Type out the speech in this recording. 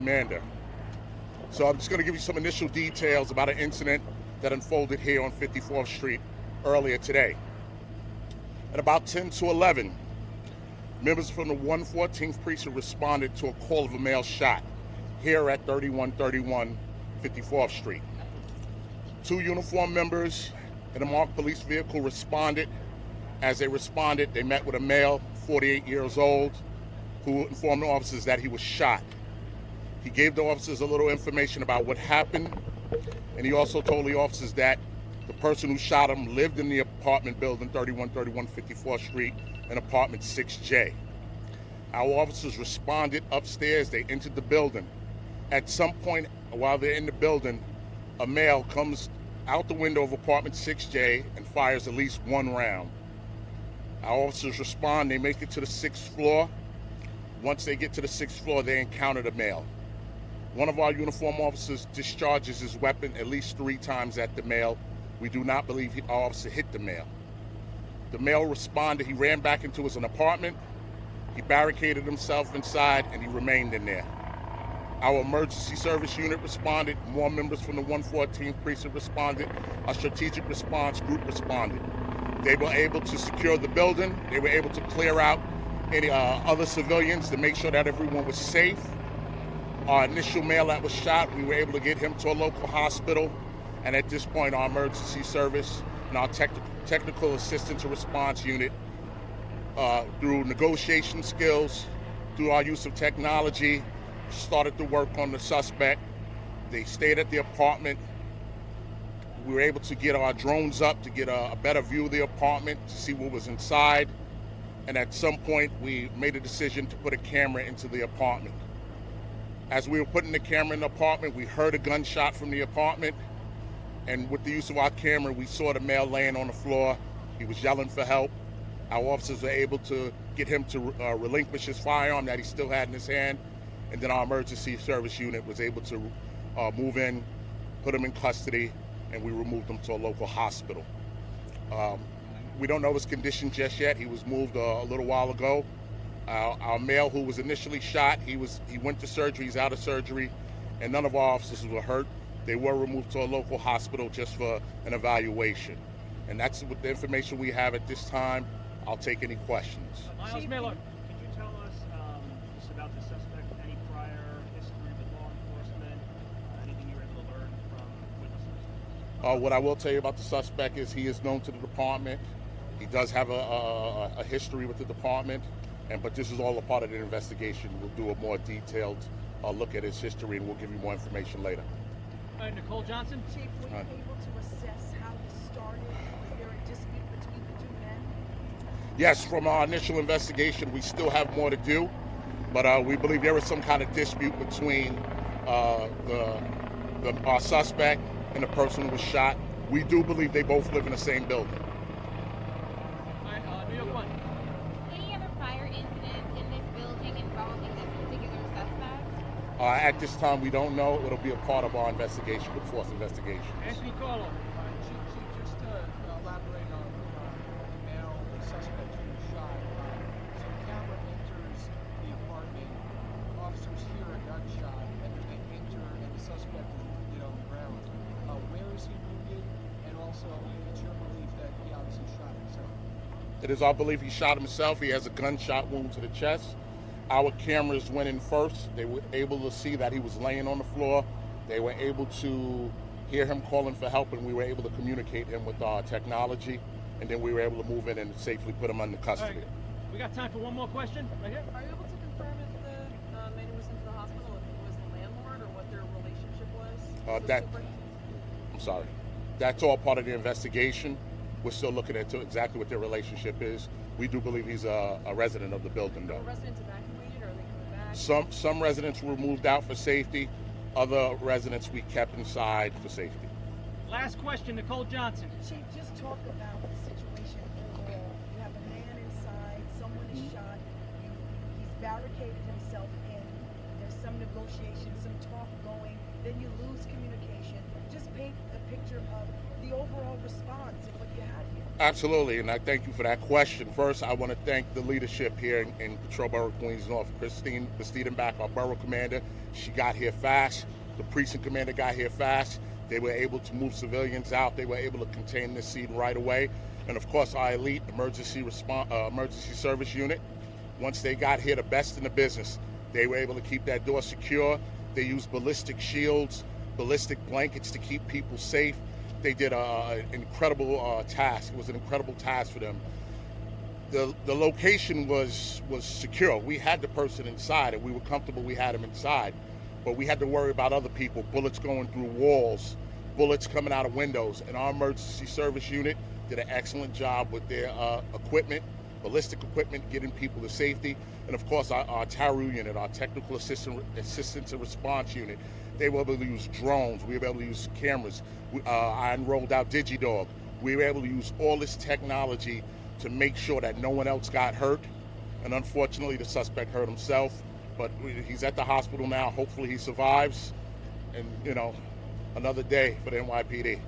Commander. So I'm just going to give you some initial details about an incident that unfolded here on 54th Street earlier today. At about 10 to 11, members from the 114th Precinct responded to a call of a male shot here at 3131 54th Street. Two uniformed members in a marked police vehicle responded. As they responded, they met with a male, 48 years old, who informed the officers that he was shot. He gave the officers a little information about what happened, and he also told the officers that the person who shot him lived in the apartment building 3131 54th Street in apartment 6J. Our officers responded upstairs. They entered the building. At some point while they're in the building, a male comes out the window of apartment 6J and fires at least one round. Our officers respond. They make it to the 6th floor. Once they get to the 6th floor, they encounter the male. One of our uniform officers discharges his weapon at least 3 times at the male. We do not believe our officer hit the male. The male responded. He ran back into his apartment. He barricaded himself inside, and he remained in there. Our emergency service unit responded. More members from the 114th Precinct responded. Our strategic response group responded. They were able to secure the building. They were able to clear out any other civilians to make sure that everyone was safe. Our initial male that was shot, we were able to get him to a local hospital. And at this point, our emergency service and our technical assistance and response unit, through negotiation skills, through our use of technology, started to work on the suspect. They stayed at the apartment. We were able to get our drones up to get a better view of the apartment, to see what was inside. And at some point, we made a decision to put a camera into the apartment. As we were putting the camera in the apartment, we heard a gunshot from the apartment. And with the use of our camera, we saw the male laying on the floor. He was yelling for help. Our officers were able to get him to relinquish his firearm that he still had in his hand. And then our emergency service unit was able to move in, put him in custody, and we removed him to a local hospital. We don't know his condition just yet. He was moved a little while ago. Our male who was initially shot, he went to surgery, he's out of surgery, and none of our officers were hurt. They were removed to a local hospital just for an evaluation. And that's what the information we have at this time. I'll take any questions. Miles Miller, could you tell us just about the suspect, any prior history with law enforcement, anything you were able to learn from witnesses? What I will tell you about the suspect is he is known to the department. He does have a history with the department, but this is all a part of the investigation. We'll do a more detailed look at his history, and we'll give you more information later. All right, Nicole Johnson. Chief, were you able to assess how this started? Was there a dispute between the 2 men? Yes, from our initial investigation, we still have more to do, but we believe there was some kind of dispute between our suspect and the person who was shot. We do believe they both live in the same building. All right, New York 1. Any other prior incidents in this building involving this particular suspect? At this time, we don't know. It'll be a part of our investigation, with force investigation. Anthony Carlo. Chief, just to elaborate on the male suspect who was shot. So the camera enters the apartment, officers hear a gunshot, and then they enter, and the suspect is wounded on the ground. Where is he wounded? And also, it's your belief that he obviously shot himself? It is our belief he shot himself. He has a gunshot wound to the chest. Our cameras went in first. They were able to see that he was laying on the floor. They were able to hear him calling for help, and we were able to communicate him with our technology. And then we were able to move in and safely put him under custody. Right. We got time for one more question, right here. Are you able to confirm if the man who was into the hospital, if he was the landlord, or what their relationship was? I'm sorry. That's all part of the investigation. We're still looking into exactly what their relationship is. We do believe he's a resident of the building, though. Are residents evacuated, or are they coming back? Some residents were moved out for safety. Other residents we kept inside for safety. Last question, Nicole Johnson. Chief, just talk about the situation overall. You have a man inside, someone is shot, he's barricaded himself in, there's some negotiation, some talk going, then you lose communication. Just paint a picture of the overall response and what you had here. Absolutely, and I thank you for that question. First, I want to thank the leadership here in Patrol Borough Queens North. Christine Bestedenbach, our borough commander, she got here fast. The precinct commander got here fast. They were able to move civilians out. They were able to contain this scene right away. And of course, our elite emergency service unit, once they got here, the best in the business, they were able to keep that door secure. They used ballistic shields, ballistic blankets to keep people safe. They did an incredible task. It was an incredible task for them. The location was secure. We had the person inside, and we were comfortable we had him inside. But we had to worry about other people, bullets going through walls, bullets coming out of windows. And our emergency service unit did an excellent job with their equipment, ballistic equipment, getting people to safety. And of course, our TARU unit, our technical assistance and response unit, they were able to use drones. We were able to use cameras. I enrolled out DigiDog. We were able to use all this technology to make sure that no one else got hurt. And unfortunately, the suspect hurt himself. But he's at the hospital now. Hopefully he survives. And, you know, another day for the NYPD.